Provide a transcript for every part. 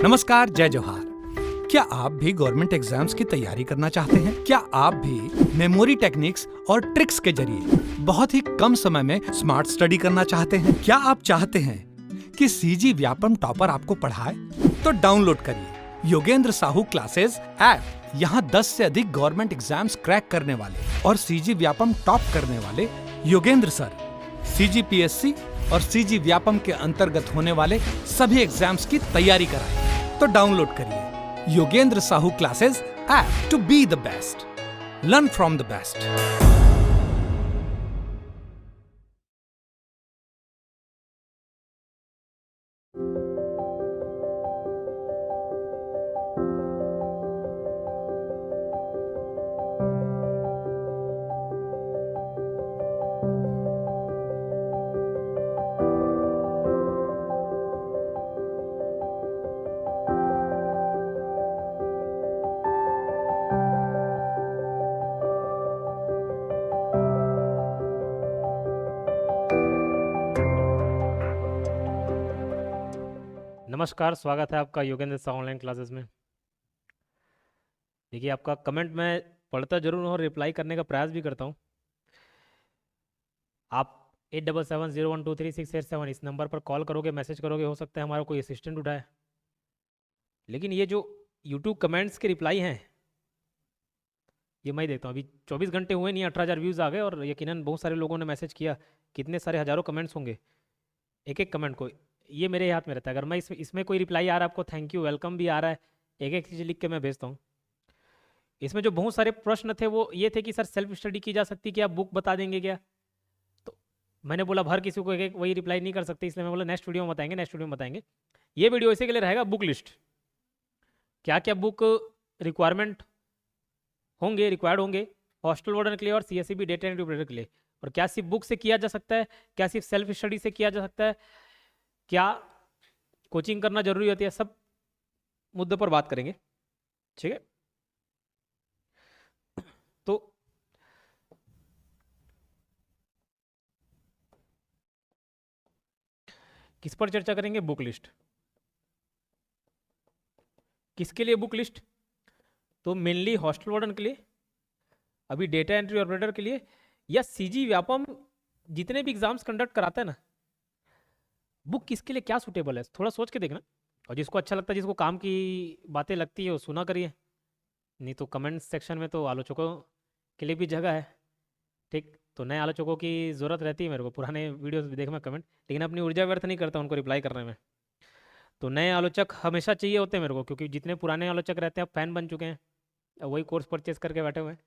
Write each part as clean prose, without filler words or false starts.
नमस्कार, जय जोहार। क्या आप भी गवर्नमेंट एग्जाम्स की तैयारी करना चाहते हैं? क्या आप भी मेमोरी टेक्निक्स और ट्रिक्स के जरिए बहुत ही कम समय में स्मार्ट स्टडी करना चाहते हैं? क्या आप चाहते हैं कि सीजी व्यापम टॉपर आपको पढ़ाए? तो डाउनलोड करिए योगेंद्र साहू क्लासेस ऐप। यहाँ 10 से अधिक गवर्नमेंट एग्जाम्स क्रैक करने वाले और सीजी व्यापम टॉप करने वाले योगेंद्र सर सीजीपीएससी और सीजी व्यापम के अंतर्गत होने वाले सभी एग्जाम्स की तैयारी कराएं। तो डाउनलोड करिए Yogendra Sahu classes app to be the best, learn from the best. नमस्कार, स्वागत है आपका योगेंद्र साहू ऑनलाइन क्लासेस में। देखिए, आपका कमेंट मैं पढ़ता जरूर हूँ और रिप्लाई करने का प्रयास भी करता हूँ। आप 8770123687 इस नंबर पर कॉल करोगे, मैसेज करोगे, हो सकता है हमारा कोई असिस्टेंट उठाए। लेकिन ये जो यूट्यूब कमेंट्स के रिप्लाई हैं, ये मैं ही देखता हूँ। अभी 24 घंटे हुए नहीं, 18,000 व्यूज़ आ गए और यकीनन बहुत सारे लोगों ने मैसेज किया। कितने सारे हज़ारों कमेंट्स होंगे, एक एक कमेंट को ये मेरे हाथ में रहता है। अगर मैं इसमें कोई रिप्लाई आ रहा है आपको, थैंक यू, वेलकम भी आ रहा है, एक एक चीज़ लिख के मैं भेजता हूँ। इसमें जो बहुत सारे प्रश्न थे वो ये थे कि सर सेल्फ स्टडी की जा सकती, क्या बुक बता देंगे क्या? तो मैंने बोला हर किसी को एक एक वही रिप्लाई नहीं कर सकते, इसलिए मैं बोला नेक्स्ट वीडियो में बताएंगे, नेक्स्ट वीडियो में बताएंगे। ये वीडियो इसी के लिए रहेगा, बुक लिस्ट, क्या क्या बुक रिक्वायरमेंट होंगे, रिक्वायर्ड होंगे हॉस्टल वार्डन के लिए और सीएसईबी डेटा एंट्री ऑपरेटर के लिए, और क्या सिर्फ बुक से किया जा सकता है, क्या सिर्फ सेल्फ स्टडी से किया जा सकता है, क्या कोचिंग करना जरूरी होती है, सब मुद्दों पर बात करेंगे। ठीक है, तो किस पर चर्चा करेंगे? Book list. किसके लिए बुक लिस्ट? तो मेनली हॉस्टल वार्डन के लिए, अभी डेटा एंट्री ऑपरेटर के लिए, या सीजी व्यापम जितने भी एग्जाम्स कंडक्ट कराता है ना, बुक किसके लिए क्या सूटेबल है, थोड़ा सोच के देखना। और जिसको अच्छा लगता है, जिसको काम की बातें लगती है, वो सुना करिए, नहीं तो कमेंट सेक्शन में तो आलोचकों के लिए भी जगह है। ठीक, तो नए आलोचकों की ज़रूरत रहती है मेरे को, पुराने वीडियोस भी देखना कमेंट, लेकिन अपनी ऊर्जा व्यर्थ नहीं करता उनको रिप्लाई करने में। तो नए आलोचक हमेशा चाहिए होते हैं मेरे को, क्योंकि जितने पुराने आलोचक रहते हैं अब फैन बन चुके हैं, अब वही कोर्स परचेस करके बैठे हुए हैं।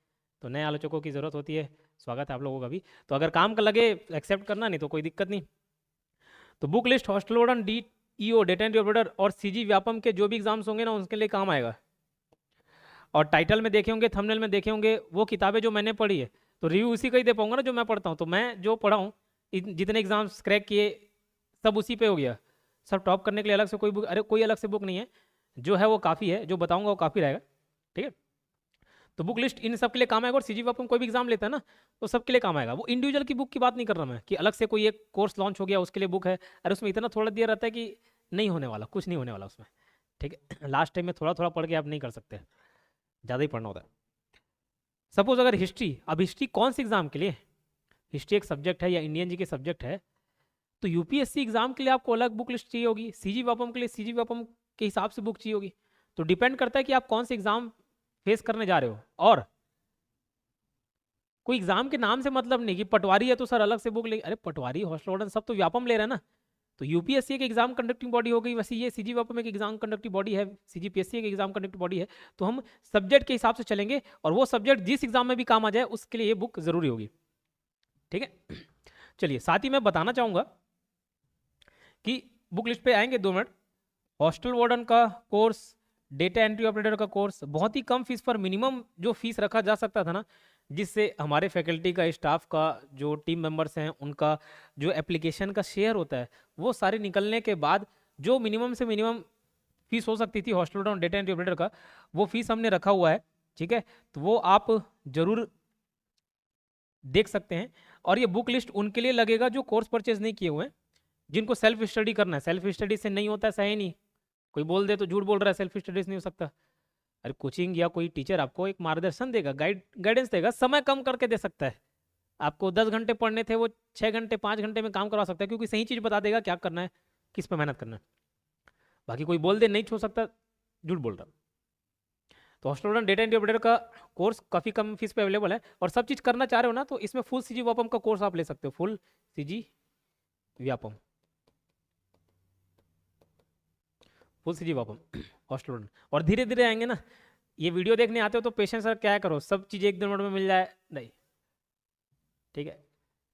तो नए आलोचकों की ज़रूरत होती है, स्वागत है आप लोगों का भी। तो अगर काम का लगे एक्सेप्ट करना, नहीं तो कोई दिक्कत नहीं। तो book list hostel warden, DEO data entry operator और सीजी व्यापम के जो भी एग्जाम्स होंगे ना, उसके लिए काम आएगा। और टाइटल में देखे होंगे, थंबनेल में देखे होंगे, वो किताबें जो मैंने पढ़ी है, तो रिव्यू उसी का ही दे पाऊंगा ना जो मैं पढ़ता हूँ। तो मैं जो पढ़ा हूँ, जितने एग्जाम्स क्रैक किए, सब उसी पे हो गया। सब टॉप करने के लिए अलग से कोई बुक, अरे कोई अलग से बुक नहीं है, जो है वो काफ़ी है, जो बताऊंगा वो काफ़ी रहेगा। ठीक है, तो बुक लिस्ट इन सब के लिए काम आएगा। और सीजी व्यापम कोई भी एग्जाम लेता है ना, तो सबके लिए काम आएगा। वो इंडिविजुअल की बुक की बात नहीं कर रहा मैं, कि अलग से कोई एक कोर्स लॉन्च हो गया उसके लिए बुक है, अरे उसमें इतना थोड़ा दिया रहता है कि नहीं होने वाला, कुछ नहीं होने वाला उसमें। ठीक है, लास्ट टाइम में थोड़ा थोड़ा पढ़ के आप नहीं कर सकते, ज़्यादा ही पढ़ना होता है। सपोज अगर हिस्ट्री, अब हिस्ट्री कौन से एग्जाम के लिए, हिस्ट्री एक सब्जेक्ट है या इंडियन जी के सब्जेक्ट है, तो यूपीएससी एग्जाम के लिए आपको अलग बुक लिस्ट चाहिए होगी, सीजी व्यापम के लिए सीजी व्यापम के हिसाब से बुक चाहिए होगी। तो डिपेंड करता है कि आप कौन से एग्जाम फेस करने जा रहे हो। और कोई एग्जाम के नाम से मतलब नहीं कि पटवारी है तो सर अलग से बुक ले, अरे पटवारी, हॉस्टल वार्डन सब तो व्यापम ले रहे हैं ना। तो यूपीएससी एक एग्जाम कंडक्टिंग बॉडी हो गई, वैसे ये सीजी व्यापम एक एग्जाम कंडक्टिंग बॉडी है, सीजीपीएससी एक एग्जाम कंडक्टिंग बॉडी है। तो हम सब्जेक्ट के हिसाब से चलेंगे, और वो सब्जेक्ट जिस एग्जाम में भी काम आ जाए उसके लिए ये बुक जरूरी होगी। ठीक है, चलिए साथ ही मैं बताना चाहूंगा कि बुक लिस्ट पे आएंगे 2 मिनट। हॉस्टल वार्डन का कोर्स, डेटा एंट्री ऑपरेटर का कोर्स, बहुत ही कम फीस पर, मिनिमम जो फीस रखा जा सकता था ना, जिससे हमारे फैकल्टी का, स्टाफ का, जो टीम मेंबर्स हैं उनका जो एप्लीकेशन का शेयर होता है, वो सारे निकलने के बाद जो मिनिमम से मिनिमम फीस हो सकती थी hostel warden data entry operator का, वो फीस हमने रखा हुआ है। ठीक है, तो वो आप जरूर देख सकते हैं। और ये बुक लिस्ट उनके लिए लगेगा जो कोर्स परचेज नहीं किए हुए हैं, जिनको सेल्फ स्टडी करना है। सेल्फ स्टडी से नहीं होता है, सही नहीं, कोई बोल दे तो झूठ बोल रहा है, सेल्फ स्टडीज नहीं हो सकता। अरे कोचिंग या कोई टीचर आपको एक मार्गदर्शन देगा, गाइडेंस देगा, समय कम करके दे सकता है। आपको 10 घंटे पढ़ने थे वो 6 घंटे 5 घंटे में काम करवा सकता है, क्योंकि सही चीज़ बता देगा क्या करना है, किस पे मेहनत करना है। बाकी कोई बोल दे नहीं छोड़ सकता, झूठ बोल रहा। तो hostel warden data entry operator का कोर्स काफ़ी कम फीस पे अवेलेबल है, और सब चीज़ करना चाह रहे हो ना तो इसमें फुल सीजी व्यापम का कोर्स आप ले सकते हो, full CG Vyapam, full CG Vyapam hostel warden. और धीरे धीरे आएंगे ना, ये वीडियो देखने आते हो तो पेशेंस सर क्या करो, सब चीज़ एक 2 मिनट में मिल जाए नहीं, ठीक है।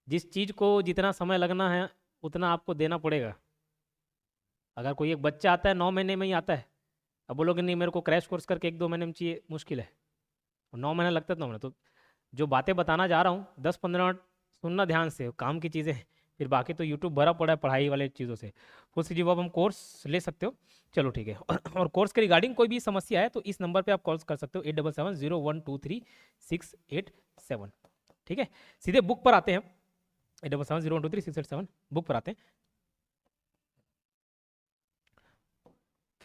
जिस चीज़ को जितना समय लगना है उतना आपको देना पड़ेगा। अगर कोई एक बच्चा आता है 9 महीने में ही आता है, अब बोलोगे नहीं मेरे को क्रैश कोर्स करके 1-2 महीने में चाहिए, मुश्किल है। 9 महीने लगता है, 9 महीने। तो जो बातें बताना जा रहा हूँ 10-15 मिनट सुनना ध्यान से, काम की चीज़ें, फिर बाकी तो यूट्यूब भरा पड़ा है पढ़ाई वाले चीज़ों से। फुल सीजी व्यापम हम कोर्स ले सकते हो। चलो ठीक है। और कोर्स के रिगार्डिंग कोई भी समस्या है तो इस नंबर पे आप कॉल कर सकते हो, 8770123687, ठीक है। सीधे बुक पर आते हैं, 8770123687 बुक पर आते हैं।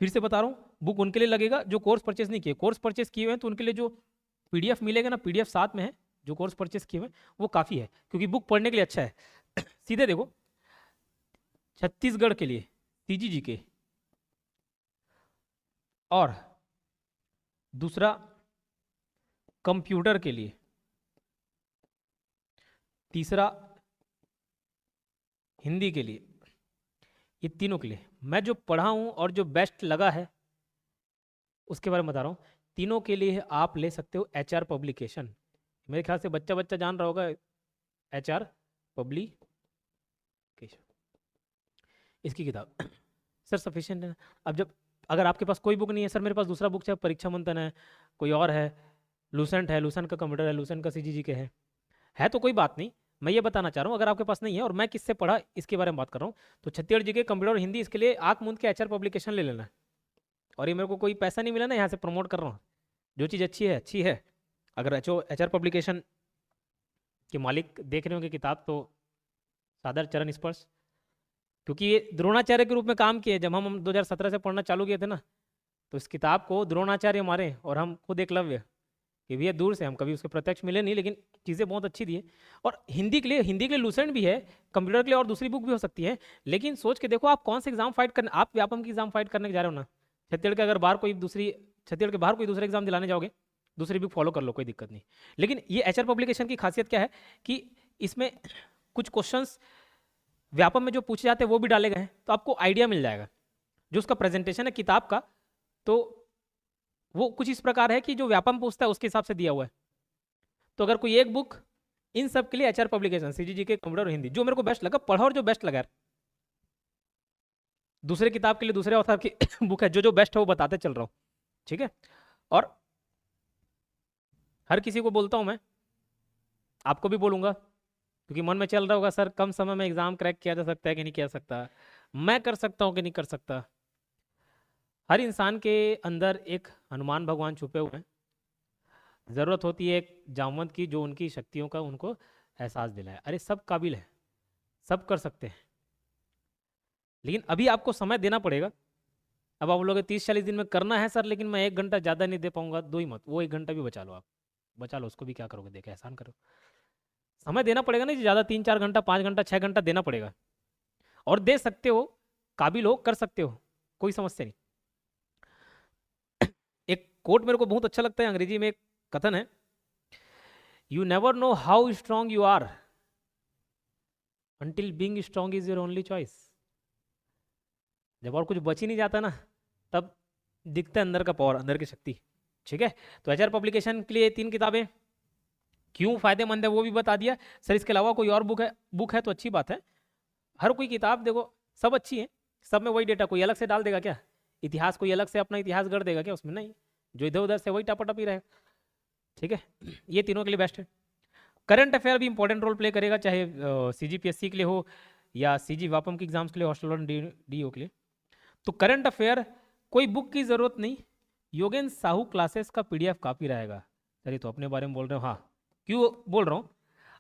फिर से बता रहा हूँ, बुक उनके लिए लगेगा जो कोर्स परचेस नहीं किए। कोर्स परचेस किए हुए हैं तो उनके लिए जो पीडीएफ मिलेगा ना, पीडीएफ साथ में है, जो कोर्स परचेस किए हुए हैं वो काफ़ी है, क्योंकि बुक पढ़ने के लिए अच्छा है। सीधे देखो, छत्तीसगढ़ के लिए सीजीजी के, और दूसरा कंप्यूटर के लिए, तीसरा हिंदी के लिए, ये तीनों के लिए मैं जो पढ़ा हूं और जो बेस्ट लगा है उसके बारे में बता रहा हूं। तीनों के लिए आप ले सकते हो एचआर पब्लिकेशन। मेरे ख्याल से बच्चा बच्चा जान रहा होगा एचआर पब्लिकेशन, इसकी किताब सर सफिशिएंट है। अब जब अगर आपके पास कोई बुक नहीं है, सर मेरे पास दूसरा बुक चाहे परीक्षा मंथन है, कोई और है, लूसेंट है, लूसेंट का कंप्यूटर है, लूसेंट का सीजीजी के है तो कोई बात नहीं। मैं ये बताना चाह रहा हूँ, अगर आपके पास नहीं है और मैं किससे पढ़ा इसके बारे में बात कर रहा हूँ, तो छत्तीसगढ़ जी के कंप्यूटर और हिंदी, इसके लिए आंख मूंद के एचआर पब्लिकेशन ले लेना है। और ये मेरे को कोई पैसा नहीं मिला ना, यहाँ से प्रमोट कर रहा हूँ, जो चीज़ अच्छी है अच्छी है। अगर एचआर पब्लिकेशन के मालिक देख रहे होंगे किताब तो सादर चरण स्पर्श, क्योंकि ये द्रोणाचार्य के रूप में काम किए। जब हम 2017 से पढ़ना चालू किए थे ना, तो इस किताब को द्रोणाचार्य मारे और हम खुद एकलव्य, कि भैया दूर से, हम कभी उसके प्रत्यक्ष मिले नहीं, लेकिन चीज़ें बहुत अच्छी दी है। और हिंदी के लिए लूसेंट भी है, कंप्यूटर के लिए और दूसरी बुक भी हो सकती है। लेकिन सोच के देखो आप कौन से एग्जाम फाइट करने, आप व्यापम की एग्जाम फाइट करने जा रहे हो ना, छत्तीसगढ़ के अगर बाहर कोई दूसरी, छत्तीसगढ़ के बाहर कोई दूसरा एग्जाम दिलाने जाओगे, दूसरी बुक फॉलो कर लो, कोई दिक्कत नहीं। लेकिन ये एचआर पब्लिकेशन की खासियत क्या है कि इसमें कुछ क्वेश्चंस व्यापम में जो पूछे जाते हैं वो भी डाले गए हैं, तो आपको आइडिया मिल जाएगा। जो उसका प्रेजेंटेशन है किताब का, तो वो कुछ इस प्रकार है कि जो व्यापम पूछता है उसके हिसाब से दिया हुआ है। तो अगर कोई एक बुक इन सब के लिए एचआर पब्लिकेशन, सीजीजी के कंप्यूटर और हिंदी, जो मेरे को बेस्ट लगा पढ़ा और जो बेस्ट लगा, दूसरे किताब के लिए दूसरे ऑथर की बुक है, जो बेस्ट है वो बताते चल रहा हूँ, ठीक है। और हर किसी को बोलता हूँ मैं, आपको भी बोलूँगा, क्योंकि मन में चल रहा होगा सर कम समय में एग्जाम क्रैक किया जा सकता है कि नहीं किया सकता, मैं कर सकता हूँ कि नहीं कर सकता। हर इंसान के अंदर एक हनुमान भगवान छुपे हुए हैं, ज़रूरत होती है एक जामवंत की जो उनकी शक्तियों का उनको एहसास दिलाए। अरे सब काबिल है, सब कर सकते हैं, लेकिन अभी आपको समय देना पड़ेगा। अब आप लोग 30-40 दिन में करना है सर, लेकिन मैं 1 घंटा ज़्यादा नहीं दे पाऊंगा, दो ही मत, वो 1 घंटा भी बचा लो, आप बचा लो, उसको भी क्या करोगे, देखे एहसान करो। समय देना पड़ेगा ना, ज़्यादा 3-4 घंटा 5 घंटा 6 घंटा देना पड़ेगा, और दे सकते हो, काबिल हो, कर सकते हो, कोई समस्या नहीं। एक कोट मेरे को बहुत अच्छा लगता है, अंग्रेजी में एक कथन है, you never know how strong you are until being strong is your only choice. जब और कुछ बच ही नहीं जाता ना, तब दिखता है अंदर का पावर, अंदर की शक्ति, ठीक है। तो एचआर पब्लिकेशन के लिए 3 किताबें क्यों फायदेमंद है वो भी बता दिया। सर इसके अलावा कोई और बुक है तो अच्छी बात है। हर कोई किताब देखो सब अच्छी है, सब में वही डेटा, कोई अलग से डाल देगा क्या? इतिहास कोई अलग से अपना इतिहास गढ़ देगा क्या? उसमें नहीं, जो इधर उधर से वही टापाटप ही रहेगा, ठीक है। ये तीनों के लिए बेस्ट है। करंट अफेयर भी इंपॉर्टेंट रोल प्ले करेगा, चाहे CGPSC के लिए हो या CG वापम के एग्जाम्स के लिए, हॉस्टल वार्डन DO के लिए। तो करंट अफेयर कोई बुक की जरूरत नहीं, योगेंद्र साहू क्लासेस का PDF काफी रहेगा। सर ये तो अपने बारे में बोल रहे हो, हाँ क्यों बोल रहा हूँ,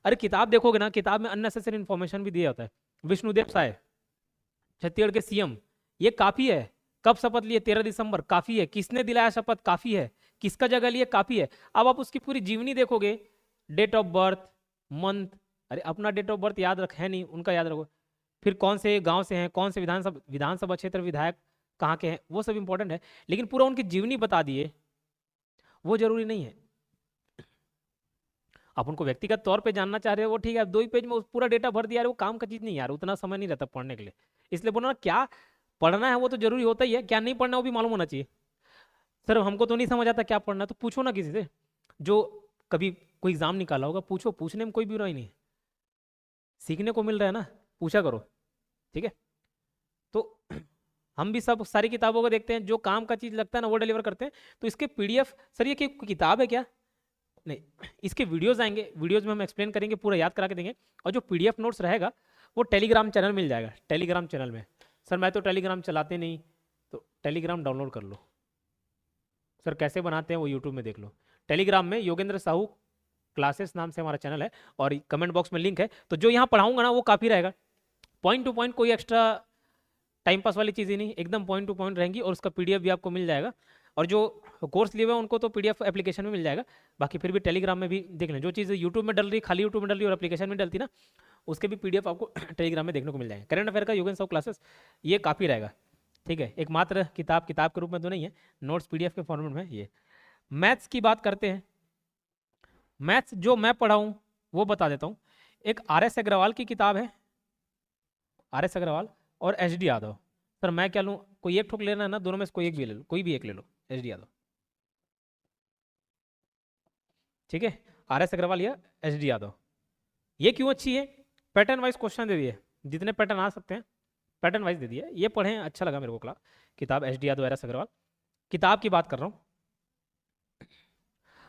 अरे किताब देखोगे ना, किताब में अननेसेसरी इन्फॉर्मेशन भी दिया होता है। विष्णुदेव साय छत्तीसगढ़ के CM, ये काफी है, कब शपथ लिए? 13 दिसंबर, काफी है। किसने दिलाया शपथ? काफी है। किसका जगह लिए? काफी है। अब आप उसकी पूरी जीवनी देखोगे, डेट ऑफ बर्थ, मंथ, अरे अपना डेट ऑफ बर्थ याद रख है नहीं, उनका याद रखो। फिर कौन से गांव से हैं, कौन से विधानसभा क्षेत्र विधायक कहाँ के हैं, वो सब इंपॉर्टेंट है। लेकिन पूरा उनकी जीवनी बता दिए वो जरूरी नहीं है। आप उनको व्यक्तिगत तौर पे जानना चाह रहे हो वो ठीक है, आप 2 ही पेज में पूरा डेटा भर दिया, वो काम का चीज नहीं यार, उतना समय नहीं रहता पढ़ने के लिए। इसलिए बोलो ना, क्या पढ़ना है वो तो जरूरी होता ही है, क्या नहीं पढ़ना वो भी मालूम होना चाहिए। सर हमको तो नहीं समझ आता क्या पढ़ना है, तो पूछो ना किसी से जो कभी कोई एग्जाम निकाला होगा, पूछो, पूछने में कोई बुराई नहीं है, सीखने को मिल रहा है ना, पूछा करो, ठीक है। तो हम भी सब सारी किताबों को देखते हैं, जो काम का चीज लगता है ना वो डिलीवर करते हैं। तो इसके पीडीएफ, सर ये किताब है क्या? नहीं, इसके वीडियोस आएंगे, वीडियोस में हम एक्सप्लेन करेंगे, पूरा याद करा के देंगे। और जो पीडीएफ नोट्स रहेगा वो टेलीग्राम चैनल मिल जाएगा, टेलीग्राम चैनल में। सर मैं तो टेलीग्राम चलाते नहीं, तो टेलीग्राम डाउनलोड कर लो। सर कैसे बनाते हैं वो यूट्यूब में देख लो। टेलीग्राम में योगेंद्र साहू क्लासेस नाम से हमारा चैनल है, और कमेंट बॉक्स में लिंक है। तो जो यहाँ पढ़ाऊंगा ना वो काफ़ी रहेगा, पॉइंट टू पॉइंट, कोई एक्स्ट्रा टाइम पास वाली चीज़ ही नहीं, एकदम पॉइंट टू पॉइंट रहेंगी। और उसका पीडीएफ भी आपको मिल जाएगा। और जो कोर्स लिए हुए हैं उनको तो पीडीएफ एप्लीकेशन में मिल जाएगा, बाकी फिर भी टेलीग्राम में भी देख लें। जो चीज़ यूट्यूब में डल रही, खाली यूट्यूब में डल रही और एप्लीकेशन में डलती ना, उसके भी पीडीएफ आपको टेलीग्राम में देखने को मिल जाएगा। करंट अफेयर का योगेंद्र साहू क्लासेस ये काफ़ी रहेगा, ठीक है। एकमात्र किताब के रूप में तो नहीं है, नोट्स पीडीएफ के फॉर्मेट में ये। मैथ्स की बात करते हैं। मैथ्स जो मैं पढ़ाऊँ वो बता देता हूँ। एक RS अग्रवाल की किताब है, RS अग्रवाल और HD यादव। सर मैं क्या लूँ? कोई एक ठोक लेना है ना, दोनों में से कोई एक भी ले लो, कोई भी एक ले लो, HD यादव, ठीक है। RS अग्रवाल या HD यादव। ये क्यों अच्छी है? पैटर्न वाइज क्वेश्चन दे दिए, जितने पैटर्न आ सकते हैं पैटर्न वाइज दे दिए। ये पढ़ें, अच्छा लगा मेरे को क्लास, किताब HD यादव, RS अग्रवाल किताब की बात कर रहा हूँ।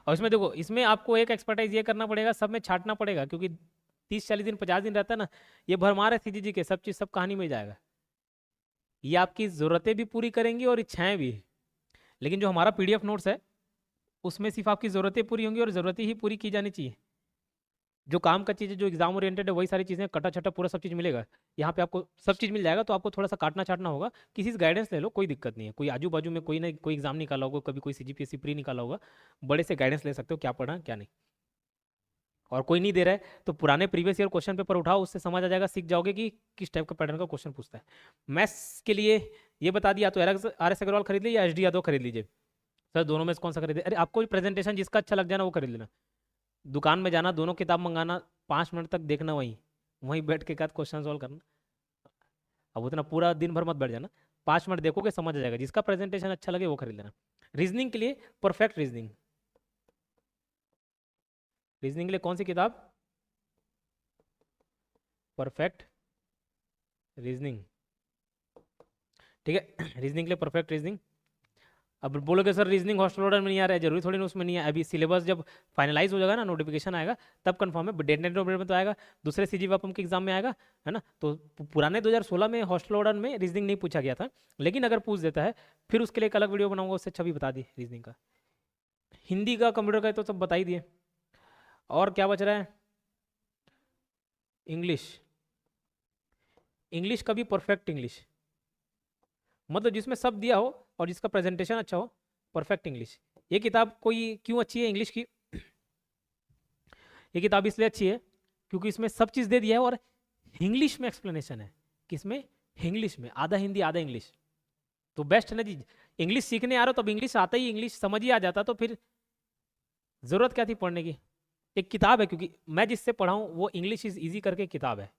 और इसमें देखो, इसमें आपको एक एक्सपर्टाइज ये करना पड़ेगा, सब में छाटना पड़ेगा, क्योंकि 30-40 दिन 50 दिन रहता है ना, ये भरमार है CGG के, सब चीज़ सब कहानी मिल जाएगा। ये आपकी ज़रूरतें भी पूरी करेंगी और इच्छाएं भी। लेकिन जो हमारा PDF नोट्स है उसमें सिर्फ आपकी ज़रूरतें पूरी होंगी, और ज़रूरतें ही पूरी की जानी चाहिए। जो काम का चीज़ है, जो एग्जाम ओरिएंटेड है, वही सारी चीज़ें, कटा छटा पूरा सब चीज़ मिलेगा। यहाँ पे आपको सब चीज़ मिल जाएगा, तो आपको थोड़ा सा काटना छाटना होगा, किसी से गाइडेंस ले लो, कोई दिक्कत नहीं है। कोई आजू बाजू में कोई ना कोई एग्जाम निकाला होगा, कभी कोई CGPSC प्री निकाला होगा, बड़े से गाइडेंस ले सकते हो क्या पढ़ना क्या नहीं। और कोई नहीं दे रहा है तो पुराने प्रीवियस ईयर क्वेश्चन पेपर उठाओ, उससे समझ आ जाएगा, सीख जाओगे कि किस टाइप का पैटर्न का क्वेश्चन पूछता है। मैथ्स के लिए ये बता दिया, तो RS अग्रवाल खरीद लीजिए या HD यादव खरीद लीजिए। सर दोनों में से कौन सा खरीदे? अरे आपको भी प्रेजेंटेशन जिसका अच्छा लग जाना वो खरीद लेना। दुकान में जाना, दोनों किताब मंगाना, 5 मिनट तक देखना, वहीं वहीं बैठ के का क्वेश्चन सॉल्व करना। अब उतना पूरा दिन भर मत बैठ जाना, 5 मिनट देखोगे समझ आ जाएगा, जिसका प्रेजेंटेशन अच्छा लगे वो खरीद लेना। रीजनिंग के लिए परफेक्ट रीजनिंग, रीजनिंग के लिए कौन सी किताब? परफेक्ट रीजनिंग, ठीक है। रीजनिंग के लिए परफेक्ट रीजनिंग। अब बोलोगे सर रीजनिंग हॉस्टल ऑर्डर में नहीं आ रहा है, जरूरी थोड़ी ना उसमें नहीं है, अभी सिलेबस जब फाइनलाइज हो जाएगा ना, नोटिफिकेशन आएगा तब कंफर्म है। डेट नेट में तो आएगा, दूसरे CG वापम के एग्जाम में आएगा, है ना। तो पुराने 2016 में हॉस्टल ऑर्डर में रीजनिंग नहीं पूछा गया था, लेकिन अगर पूछ देता है फिर उसके लिए एक अलग वीडियो बनाऊंगा, उससे अच्छा भी बता दी रीजनिंग का। हिंदी का, कंप्यूटर का तो सब बता ही दिए। और क्या बच रहा है? इंग्लिश, इंग्लिश का भी परफेक्ट इंग्लिश, मतलब जिसमें सब दिया हो और जिसका प्रेजेंटेशन अच्छा हो, परफेक्ट इंग्लिश। ये किताब कोई क्यों अच्छी है इंग्लिश की? ये किताब इसलिए अच्छी है क्योंकि इसमें सब चीज़ दे दिया है और इंग्लिश में एक्सप्लेनेशन है। किसमें? इंग्लिश में, आधा हिंदी आधा इंग्लिश। तो बेस्ट है ना जी, इंग्लिश सीखने आ रहे हो तब इंग्लिश आता ही, इंग्लिश समझ ही आ जाता, तो फिर ज़रूरत क्या थी पढ़ने की? एक किताब है, क्योंकि मैं जिससे पढ़ा हूँ वो इंग्लिश इज़ ईजी करके किताब है,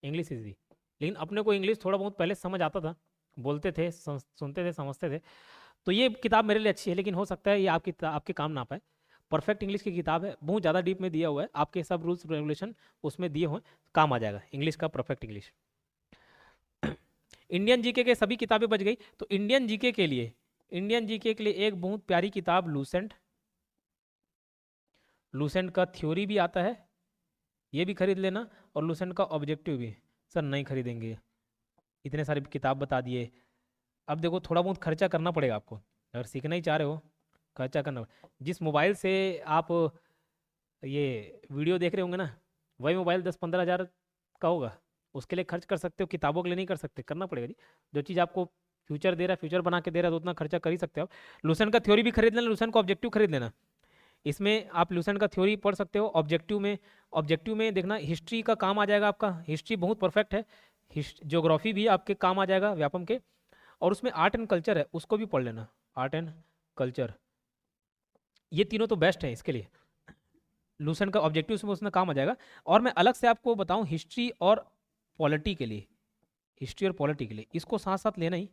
इंग्लिश इजी। लेकिन अपने को इंग्लिश थोड़ा बहुत पहले समझ आता था, बोलते थे, सुनते थे, समझते थे, तो ये किताब मेरे लिए अच्छी है। लेकिन हो सकता है ये आपके काम ना पाए। परफेक्ट इंग्लिश की किताब है, बहुत ज़्यादा डीप में दिया हुआ है, आपके सब रूल्स रेगुलेशन उसमें दिए हुए, काम आ जाएगा इंग्लिश का, परफेक्ट इंग्लिश। इंडियन जीके के सभी किताबें बच गई, तो इंडियन जीके के लिए एक बहुत प्यारी किताब लूसेंट, लूसेंट का थ्योरी भी आता है, ये भी खरीद लेना, और लूसेंट का ऑब्जेक्टिव भी। सर नहीं खरीदेंगे, इतने सारे किताब बता दिए। अब देखो थोड़ा बहुत खर्चा करना पड़ेगा आपको, अगर सीखना ही चाह रहे हो खर्चा करना। जिस मोबाइल से आप ये वीडियो देख रहे होंगे ना, वही मोबाइल 10-15 हज़ार का होगा, उसके लिए खर्च कर सकते हो, किताबों के लिए नहीं कर सकते, करना पड़ेगा जी। जो चीज़ आपको फ्यूचर दे रहा है, फ्यूचर बना के दे रहा है, तो उतना खर्चा कर ही सकते हो आप। लूसेंट का थ्योरी भी खरीद लेना, लूसेंट का ऑब्जेक्टिव खरीद लेना। इसमें आप लूसेंट का थ्योरी पढ़ सकते हो। ऑब्जेक्टिव में देखना हिस्ट्री का काम आ जाएगा आपका, हिस्ट्री बहुत परफेक्ट है। ज्योग्राफी भी आपके काम आ जाएगा व्यापम के। और उसमें आर्ट एंड कल्चर है, उसको भी पढ़ लेना, आर्ट एंड कल्चर। ये तीनों तो बेस्ट है इसके लिए, लूसेंट का ऑब्जेक्टिव में उसमें काम आ जाएगा। और मैं अलग से आपको बताऊं हिस्ट्री और पॉलिटी के लिए, हिस्ट्री और पॉलिटी के लिए इसको साथ साथ लेना ही,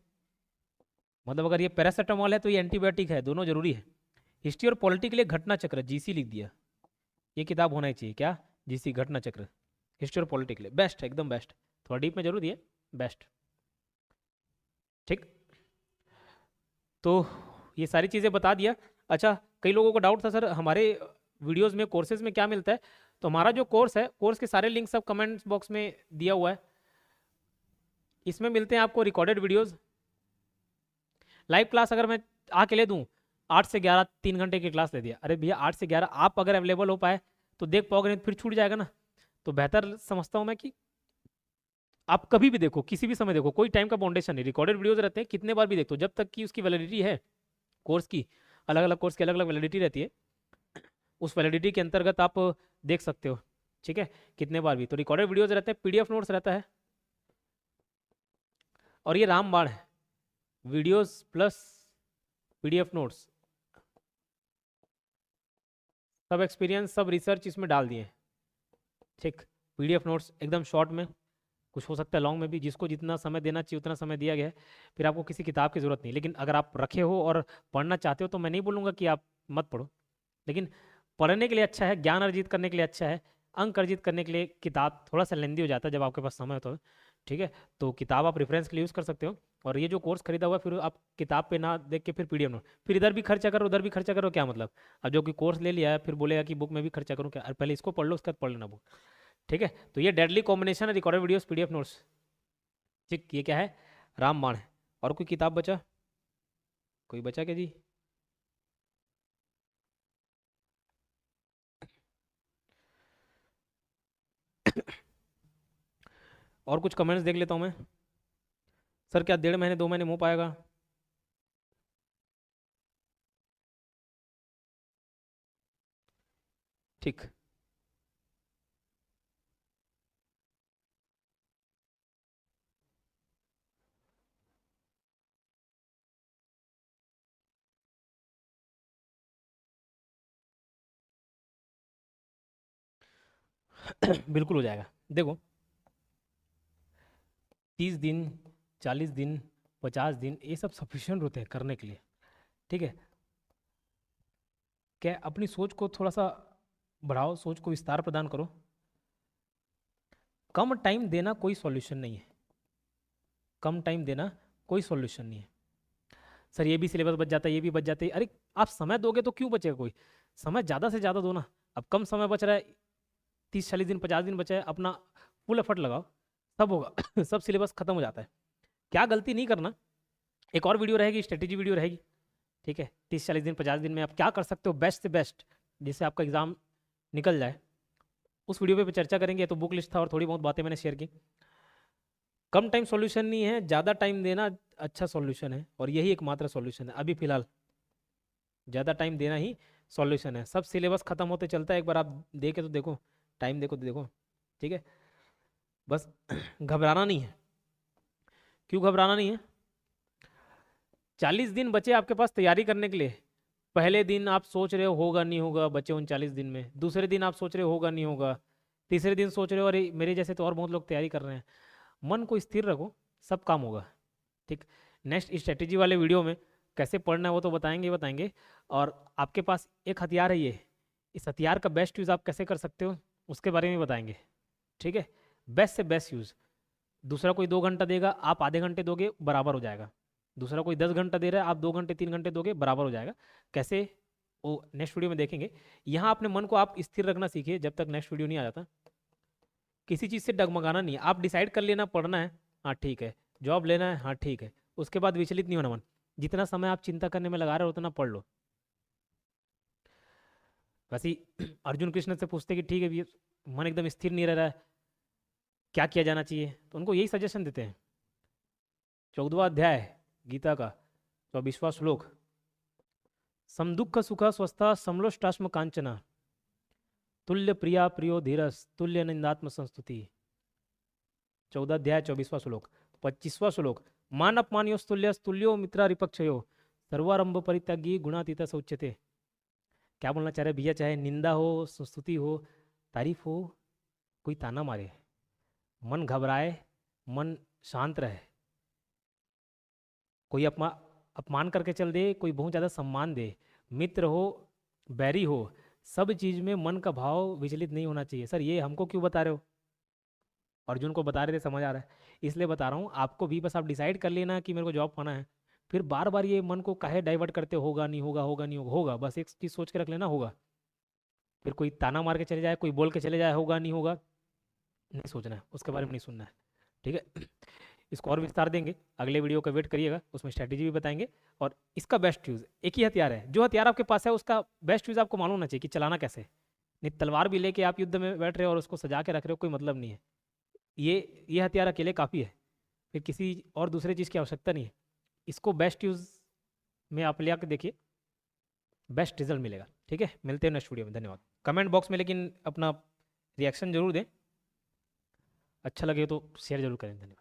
मतलब अगर ये पैरासीटामोल है तो ये एंटीबायोटिक है, दोनों जरूरी है। हिस्ट्री और पॉलिटी के लिए घटना चक्र, जीसी लिख दिया, ये किताब होना ही चाहिए। क्या? जीसी, घटना चक्र, हिस्ट्री और पॉलिटी के लिए बेस्ट है, एकदम बेस्ट। थोड़ा डीप में जरूर दिए, बेस्ट। ठीक, तो ये सारी चीज़ें बता दिया। अच्छा, कई लोगों को डाउट था सर हमारे वीडियोस में कोर्सेज में क्या मिलता है। तो हमारा जो कोर्स है, कोर्स के सारे लिंक सब कमेंट्स बॉक्स में दिया हुआ है। इसमें मिलते हैं आपको रिकॉर्डेड वीडियोस, लाइव क्लास अगर मैं आके ले दूं 8 से 11 3 घंटे की क्लास ले दिया, अरे भैया 8 से 11 आप अगर अवेलेबल हो पाए तो देख पाओगे, नहीं तो फिर छूट जाएगा ना। तो बेहतर समझता हूँ मैं कि आप कभी भी देखो, किसी भी समय देखो, कोई टाइम का बाउंडेशन नहीं। रिकॉर्डेड वीडियोस रहते हैं, कितने बार भी देखो, जब तक कि उसकी वैलिडिटी है कोर्स की। अलग अलग कोर्स की अलग अलग वैलिडिटी रहती है, उस वैलिडिटी के अंतर्गत आप देख सकते हो। ठीक है, कितने बार भी। तो रिकॉर्डेड वीडियोस रहते हैं, पीडीएफ नोट्स रहता है, और ये रामबाण है, वीडियोस प्लस पीडीएफ नोट्स, सब एक्सपीरियंस सब रिसर्च इसमें डाल दिए। ठीक, पीडीएफ नोट्स एकदम शॉर्ट में, कुछ हो सकता है लॉन्ग में भी, जिसको जितना समय देना चाहिए उतना समय दिया गया है। फिर आपको किसी किताब की ज़रूरत नहीं, लेकिन अगर आप रखे हो और पढ़ना चाहते हो तो मैं नहीं बोलूँगा कि आप मत पढ़ो, लेकिन पढ़ने के लिए अच्छा है, ज्ञान अर्जित करने के लिए अच्छा है। अंक अर्जित करने के लिए किताब थोड़ा सा लेंदी हो जाता है जब आपके पास समय हो तो। ठीक है, तो किताब आप रेफरेंस के लिए यूज़ कर सकते हो। और ये जो कोर्स खरीदा हुआ है, फिर आप किताब पे ना देख के फिर पीडीएफ नोट, फिर इधर भी खर्चा करो उधर भी खर्चा करो, क्या मतलब। अब जो कि कोर्स ले लिया है फिर बोलेगा कि बुक में भी खर्चा करूँ क्या? पहले इसको पढ़ लो, उसके बाद पढ़ लेना बुक। ठीक है, तो ये डेडली कॉम्बिनेशन है, रिकॉर्डेड वीडियोस पीडीएफ नोट्स। ठीक, ये क्या है? रामबाण है। और कोई किताब बचा? कोई बचा क्या जी? और कुछ कमेंट्स देख लेता हूँ मैं। सर क्या 1.5 महीने 2 महीने में हो पाएगा? ठीक, बिल्कुल हो जाएगा। देखो 30 दिन 40 दिन 50 दिन ये सब सफिशिएंट होते हैं करने के लिए। ठीक है, क्या अपनी सोच को थोड़ा सा बढ़ाओ, सोच को विस्तार प्रदान करो। कम टाइम देना कोई सॉल्यूशन नहीं है, कम टाइम देना कोई सॉल्यूशन नहीं है। सर ये भी सिलेबस बच जाता है, ये भी बच जाता है, अरे आप समय दोगे तो क्यों बचेगा? कोई समय ज़्यादा से ज़्यादा दो ना। अब कम समय बच रहा है, 30 40 दिन 50 दिन बचा है, अपना फुल एफर्ट लगाओ, सब होगा सब सिलेबस खत्म हो जाता है। क्या गलती नहीं करना, एक और वीडियो रहेगी, स्ट्रेटेजी वीडियो रहेगी। ठीक है, 30 40 दिन 50 दिन में आप क्या कर सकते हो बेस्ट से बेस्ट, जिससे आपका एग्जाम निकल जाए, उस वीडियो पे चर्चा करेंगे। तो बुक लिस्ट था और थोड़ी बहुत बातें मैंने शेयर की। कम टाइम सॉल्यूशन नहीं है, ज़्यादा टाइम देना अच्छा सॉल्यूशन है, और यही एकमात्र सॉल्यूशन है अभी फिलहाल। ज़्यादा टाइम देना ही सॉल्यूशन है। सब सिलेबस खत्म होते चलता है, एक बार आप दे के तो देखो, टाइम देखो तो देखो। ठीक है, बस घबराना नहीं है। क्यों घबराना नहीं है? 40 दिन बचे आपके पास तैयारी करने के लिए। पहले दिन आप सोच रहे हो होगा नहीं होगा, बचे 39 दिन में। दूसरे दिन आप सोच रहे हो होगा नहीं होगा। तीसरे दिन सोच रहे हो अरे मेरे जैसे तो और बहुत लोग तैयारी कर रहे हैं। मन को स्थिर रखो, सब काम होगा। ठीक, नेक्स्ट स्ट्रेटेजी वाले वीडियो में कैसे पढ़ना है वो तो बताएंगे ही बताएंगे। और आपके पास एक हथियार है ये, इस हथियार का बेस्ट यूज़ आप कैसे कर सकते हो उसके बारे में बताएंगे। ठीक है, बेस्ट से बेस्ट यूज़। दूसरा कोई 2 घंटा देगा, आप आधे घंटे दोगे, बराबर हो जाएगा। दूसरा कोई 10 घंटा दे रहा है, आप 2 घंटे 3 घंटे दोगे, बराबर हो जाएगा। कैसे, वो नेक्स्ट वीडियो में देखेंगे। यहाँ अपने मन को आप स्थिर रखना सीखिए जब तक नेक्स्ट वीडियो नहीं आ जाता। किसी चीज़ से डगमगाना नहीं है, आप डिसाइड कर लेना पढ़ना है, हाँ ठीक है, जॉब लेना है, हाँ ठीक है, उसके बाद विचलित नहीं होना मन। जितना समय आप चिंता करने में लगा रहे हो उतना पढ़ लो। वैसे ही अर्जुन कृष्ण से पूछते कि ठीक है ये मन एकदम स्थिर नहीं रह रहा है, क्या किया जाना चाहिए? तो उनको यही सजेशन देते हैं। 14वां अध्याय गीता का 24वां श्लोक, समदुख सुख स्वस्थ समलोष्टाश्म कांचना तुल्य प्रिया प्रियो धीरस तुल्य निंदात्म संस्तुति। 14 अध्याय 24वां श्लोक। 25वां श्लोक, मान अपमानियो तुल्य तुल्यो मित्रा रिपक्षयो सर्वारंभ परित्यागी गुणातीत सौच्यते। क्या बोलना चाह रहे भैया, चाहे निंदा हो, स्तुति हो, तारीफ हो, कोई ताना मारे, मन घबराए, मन शांत रहे, कोई अपमान करके चल दे, कोई बहुत ज़्यादा सम्मान दे, मित्र हो बैरी हो, सब चीज़ में मन का भाव विचलित नहीं होना चाहिए। सर ये हमको क्यों बता रहे हो? अर्जुन को बता रहे थे, समझ आ रहा है, इसलिए बता रहा हूँ आपको भी। बस आप डिसाइड कर लेना कि मेरे को जॉब पाना है, फिर बार बार ये मन को काहे डाइवर्ट करते, होगा नहीं होगा, होगा नहीं होगा, होगा, बस एक चीज़ सोच के रख लेना, होगा। फिर कोई ताना मार के चले जाए, कोई बोल के चले जाए होगा नहीं होगा, नहीं सोचना है, उसके बारे में नहीं सुनना है, ठीक है। इसको और विस्तार देंगे, अगले वीडियो का वेट करिएगा, उसमें स्ट्रैटेजी भी बताएंगे। और इसका बेस्ट यूज़, एक ही हथियार है, जो हथियार आपके पास है उसका बेस्ट यूज़ आपको मालूम होना चाहिए कि चलाना कैसे। नहीं तलवार भी लेके आप युद्ध में बैठ रहे हो और उसको सजा के रख रहे हो, कोई मतलब नहीं है। ये हथियार अकेले काफ़ी है, फिर किसी और दूसरे चीज़ की आवश्यकता नहीं है। इसको बेस्ट यूज़ में आप ले आके देखिए, बेस्ट रिजल्ट मिलेगा, ठीक है। मिलते हैं नेक्स्ट वीडियो में, धन्यवाद। कमेंट बॉक्स में लेकिन अपना रिएक्शन जरूर दें, अच्छा लगे तो शेयर जरूर करें, धन्यवाद।